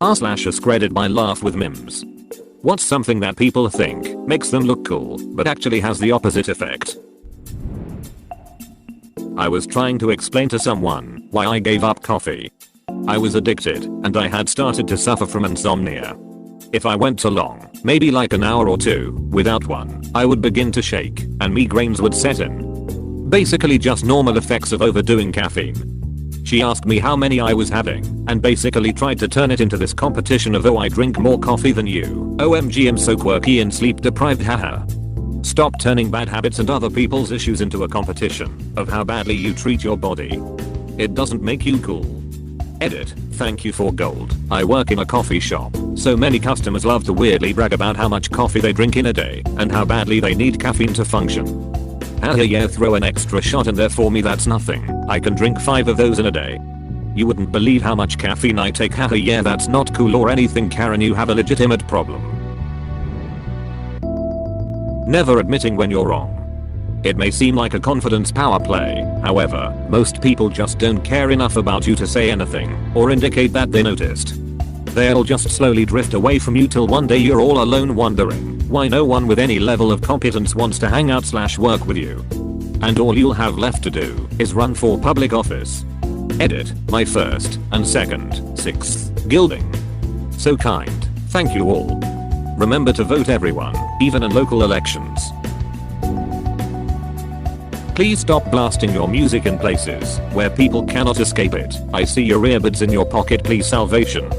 r/AskReddit by LaughWithMEmes. What's something that people think makes them look cool but actually has the opposite effect? I was trying to explain to someone why I gave up coffee. I was addicted and I had started to suffer from insomnia. If I went too long, maybe like an hour or two, without one, I would begin to shake and migraines would set in. Basically just normal effects of overdoing caffeine. She asked me how many I was having and basically tried to turn it into this competition of I drink more coffee than you. OMG, I'm so quirky and sleep deprived, haha. Stop turning bad habits and other people's issues into a competition of how badly you treat your body. It doesn't make you cool. Edit. Thank you for gold. I work in a coffee shop, so many customers love to weirdly brag about how much coffee they drink in a day and how badly they need caffeine to function. Haha, yeah, throw an extra shot in there for me, that's nothing. I can drink 5 of those in a day. You wouldn't believe how much caffeine I take, haha, yeah, that's not cool or anything, Karen, you have a legitimate problem. Never admitting when you're wrong. It may seem like a confidence power play, however, most people just don't care enough about you to say anything or indicate that they noticed. They'll just slowly drift away from you till one day you're all alone wondering why no one with any level of competence wants to hang out/work with you. And all you'll have left to do is run for public office. Edit. My first and second, 6th gilding. So kind. Thank you all. Remember to vote, everyone, even in local elections. Please stop blasting your music in places where people cannot escape it. I see your earbuds in your pocket, please, salvation.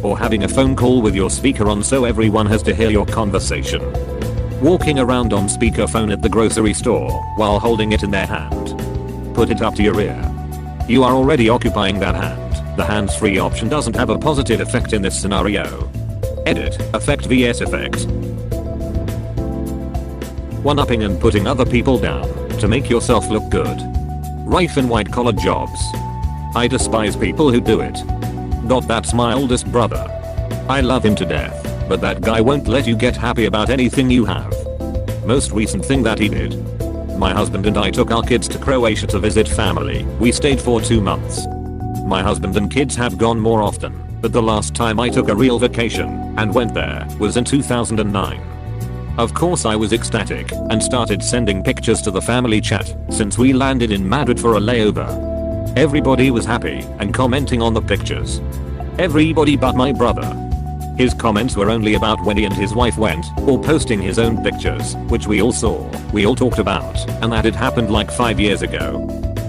Or having a phone call with your speaker on so everyone has to hear your conversation. Walking around on speakerphone at the grocery store while holding it in their hand. Put it up to your ear. You are already occupying that hand. The hands-free option doesn't have a positive effect in this scenario. Edit. Effect vs effect. One-upping and putting other people down to make yourself look good. Rife in white-collar jobs. I despise people who do it. That's my oldest brother. I love him to death, but that guy won't let you get happy about anything you have. Most recent thing that he did. My husband and I took our kids to Croatia to visit family. We stayed for 2 months. My husband and kids have gone more often, but the last time I took a real vacation and went there was in 2009. Of course I was ecstatic and started sending pictures to the family chat since we landed in Madrid for a layover. Everybody was happy and commenting on the pictures. Everybody but my brother. His comments were only about when he and his wife went, or posting his own pictures, which we all saw, we all talked about, and that it happened like 5 years ago.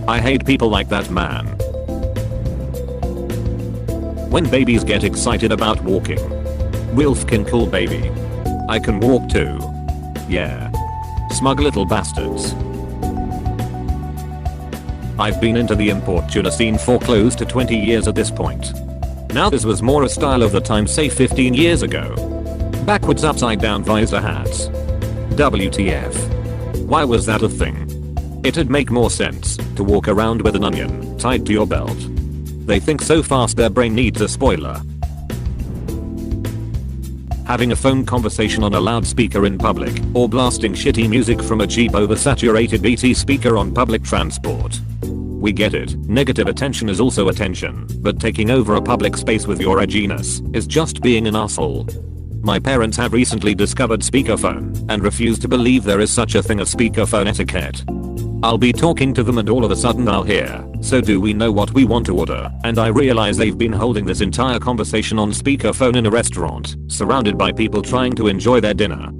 I hate people like that, man. When babies get excited about walking. Wilfkin, cool baby. I can walk too. Yeah. Smug little bastards. I've been into the import tuna scene for close to 20 years at this point. Now this was more a style of the time, say 15 years ago. Backwards upside down visor hats. WTF. Why was that a thing? It'd make more sense to walk around with an onion tied to your belt. They think so fast their brain needs a spoiler. Having a phone conversation on a loudspeaker in public, or blasting shitty music from a cheap oversaturated BT speaker on public transport. We get it, negative attention is also attention, but taking over a public space with your edginess is just being an asshole. My parents have recently discovered speakerphone and refuse to believe there is such a thing as speakerphone etiquette. I'll be talking to them and all of a sudden I'll hear, "So do we know what we want to order?" And I realize they've been holding this entire conversation on speakerphone in a restaurant, surrounded by people trying to enjoy their dinner.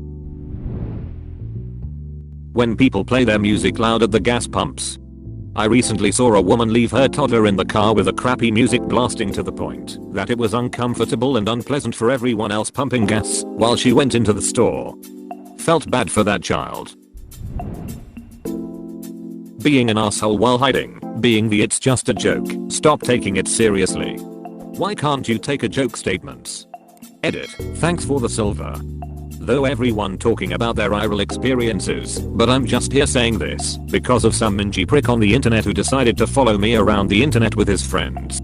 When people play their music loud at the gas pumps. I recently saw a woman leave her toddler in the car with a crappy music blasting to the point that it was uncomfortable and unpleasant for everyone else pumping gas while she went into the store. Felt bad for that child. Being an asshole while hiding, being the "it's just a joke, stop taking it seriously. Why can't you take a joke" statements? Edit. Thanks for the silver. Though everyone talking about their viral experiences, but I'm just here saying this because of some mingy prick on the internet who decided to follow me around the internet with his friends.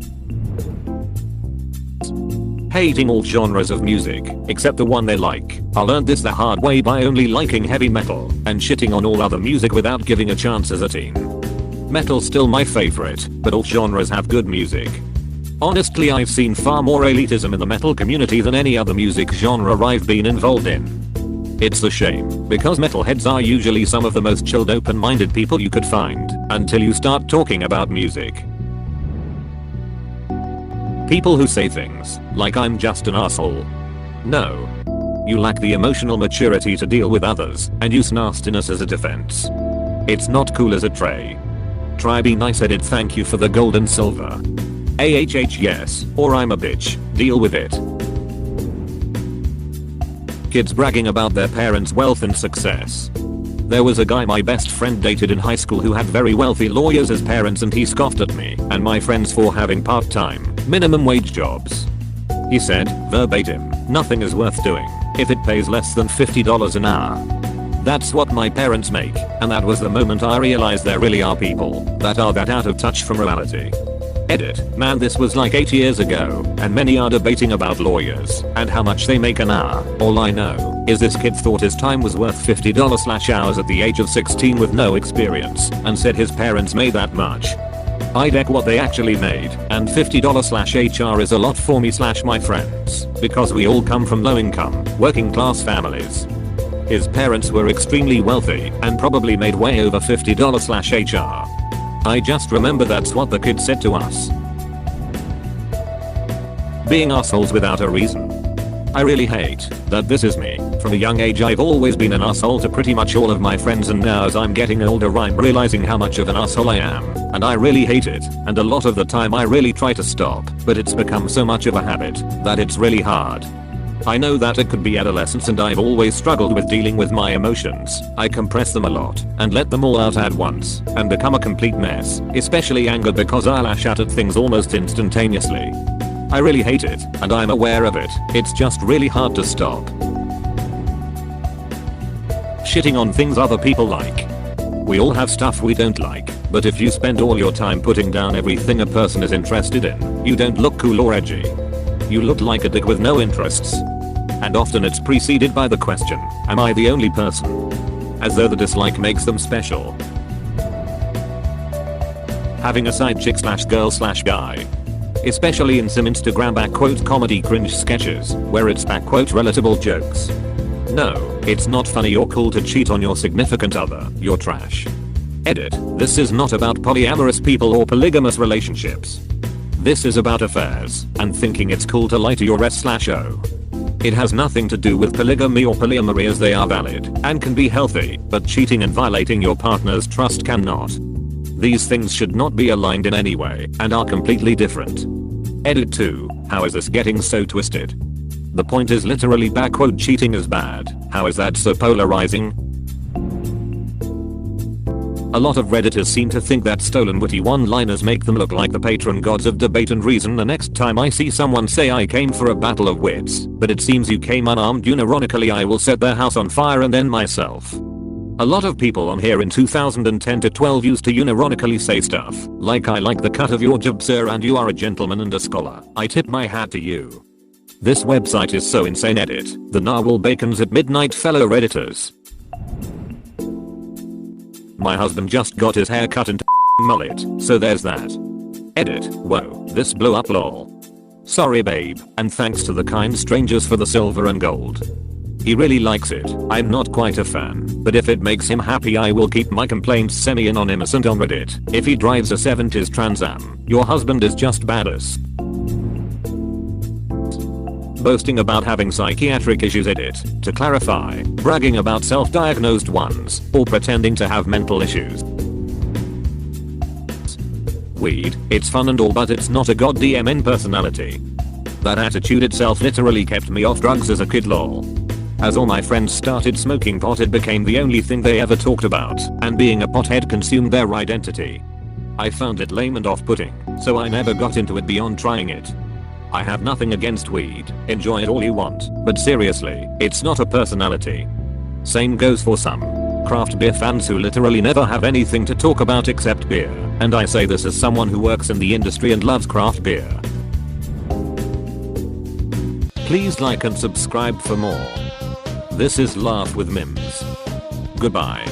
Hating all genres of music, except the one they like. I learned this the hard way by only liking heavy metal and shitting on all other music without giving a chance as a teen. Metal's still my favorite, but all genres have good music. Honestly, I've seen far more elitism in the metal community than any other music genre I've been involved in. It's a shame, because metalheads are usually some of the most chilled, open-minded people you could find, until you start talking about music. People who say things like I'm just an asshole. No. You lack the emotional maturity to deal with others and use nastiness as a defense. It's not cool as a tray. Try be nice at it. Thank you for the gold and silver. AHH yes, or I'm a bitch, deal with it. Kids bragging about their parents' wealth and success. There was a guy my best friend dated in high school who had very wealthy lawyers as parents, and he scoffed at me and my friends for having part-time, minimum wage jobs. He said, verbatim, nothing is worth doing if it pays less than $50 an hour. That's what my parents make, and that was the moment I realized there really are people that are that out of touch from reality. Edit, man, this was like 8 years ago, and many are debating about lawyers and how much they make an hour. All I know is this kid thought his time was worth $50/hours at the age of 16 with no experience, and said his parents made that much. I deck what they actually made, and $50/HR is a lot for me/my friends, because we all come from low income, working class families. His parents were extremely wealthy and probably made way over $50/HR. I just remember that's what the kid said to us. Being assholes without a reason. I really hate that this is me. From a young age I've always been an asshole to pretty much all of my friends, and now as I'm getting older I'm realizing how much of an asshole I am, and I really hate it, and a lot of the time I really try to stop, but it's become so much of a habit that it's really hard. I know that it could be adolescence, and I've always struggled with dealing with my emotions. I compress them a lot and let them all out at once and become a complete mess, especially anger, because I lash out at things almost instantaneously. I really hate it, and I'm aware of it. It's just really hard to stop. Shitting on things other people like. We all have stuff we don't like, but if you spend all your time putting down everything a person is interested in, you don't look cool or edgy. You look like a dick with no interests. And often it's preceded by the question, am I the only person? As though the dislike makes them special. Having a side chick/girl/guy. Especially in some Instagram _comedy cringe sketches, where it's _relatable jokes. No, it's not funny or cool to cheat on your significant other, you're trash. Edit, this is not about polyamorous people or polygamous relationships. This is about affairs, and thinking it's cool to lie to your S/O. It has nothing to do with polygamy or polyamory, as they are valid and can be healthy, but cheating and violating your partner's trust cannot. These things should not be aligned in any way and are completely different. Edit 2, how is this getting so twisted? The point is literally cheating is bad. How is that so polarizing? A lot of Redditors seem to think that stolen witty one-liners make them look like the patron gods of debate and reason. The next time I see someone say I came for a battle of wits, but it seems you came unarmed, unironically I will set their house on fire and then myself. A lot of people on here in 2010 to 12 used to unironically say stuff like I like the cut of your jib sir and you are a gentleman and a scholar. I tip my hat to you. This website is so insane. Edit, the narwhal bacons at midnight, fellow Redditors. My husband just got his hair cut into mullet, so there's that. Edit, whoa, this blew up lol. Sorry babe, and thanks to the kind strangers for the silver and gold. He really likes it. I'm not quite a fan, but if it makes him happy I will keep my complaints semi-anonymous and on Reddit. If he drives a 70s Trans Am, your husband is just badass. Boasting about having psychiatric issues. Edit, to clarify, bragging about self-diagnosed ones, or pretending to have mental issues. Weed, it's fun and all, but it's not a goddamn personality. That attitude itself literally kept me off drugs as a kid lol. As all my friends started smoking pot, it became the only thing they ever talked about, and being a pothead consumed their identity. I found it lame and off-putting, so I never got into it beyond trying it. I have nothing against weed, enjoy it all you want, but seriously, it's not a personality. Same goes for some craft beer fans who literally never have anything to talk about except beer, and I say this as someone who works in the industry and loves craft beer. Please like and subscribe for more. This is Laugh with Memes. Goodbye.